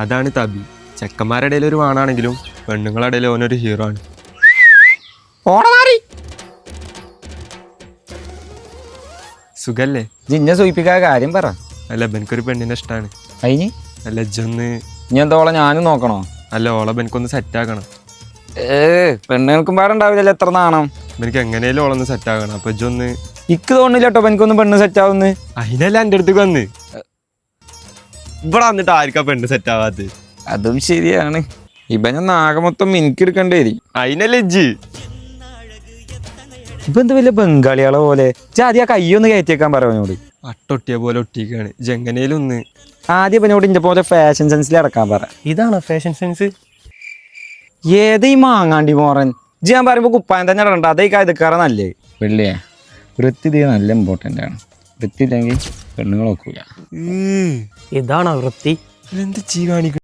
അതാണ് തബി. ചെക്കന്മാരുടെ ഇടയിൽ ഒരു വാണാണെങ്കിലും പെണ്ണുങ്ങളുടെ ഇടയിൽ ഓനൊരു ഹീറോ ആണ്. സുഖല്ലേ? ജിന്നെ സൂചിപ്പിക്കാത്ത കാര്യം പറ. അല്ല, എനിക്കൊരു പെണ്ണിനെ ഇഷ്ടമാണ്. അതിന് അല്ല, ഇജ്ജൊന്ന് ഇനി എന്തോളം ഞാനും നോക്കണോ? അല്ല, ഓളെ എനിക്കൊന്ന് സെറ്റാക്കണം. പെണ്ണുങ്ങൾക്കും പാടുണ്ടാവില്ലല്ലോ എത്ര നാണം. എനിക്ക് എങ്ങനെയാലും ഓളൊന്ന് സെറ്റാക്കണം. അപ്പൊ ഇജ്ജൊന്ന്. ഇക്ക് തോന്നില്ല കേട്ടോ എനിക്കൊന്നും പെണ്ണ് സെറ്റ് ആവുന്ന്. അതിനല്ല എൻ്റെ അടുത്തേക്ക് വന്ന്. ഇവിടെ വന്നിട്ട് ആർക്കാ പെണ്ണ് സെറ്റ് ആവാത്ത? അതും ശരിയാണ്. ഇപ്പൊ ഞാൻ നാഗെ മൊത്തം മിനിക്കെടുക്കേണ്ടി വരും. അതിനല്ല ഇജ്ജ്. ഇപ്പൊ എന്ത് വലിയ ബംഗാളികളെ പോലെ. ആദ്യം ആ കയ്യൊന്ന് കയറ്റിയേക്കാൻ പറഞ്ഞോട്. അട്ടൊട്ടിയ പോലെ ഒട്ടിക്കാണ്. ഇജ്ജ് എങ്ങനെയാലും ഒന്ന്. ആദ്യം ഇപ്പനോട് ഇന്റെ പോലെ ഫാഷൻ സെൻസിൽ അടക്കാൻ പറ. ഇതാണോ ഫാഷൻ സെൻസ്? ഏത് ഈ മാങ്ങാണ്ടി മോറൻ ഞാൻ പറയുമ്പോ കുപ്പായം തന്നെ ഇടണ്ട. അതേ ഇതക്കാറ നല്ലേ. വെള്ളിയാ വൃത്തി തീരെ നല്ല ഇമ്പോർട്ടൻ്റ് ആണ്. വൃത്തി ഇല്ലെങ്കിൽ പെണ്ണുങ്ങൾ നോക്കൂല. ഇതാണോ വൃത്തി? എന്ത് ജീവാണികൾ.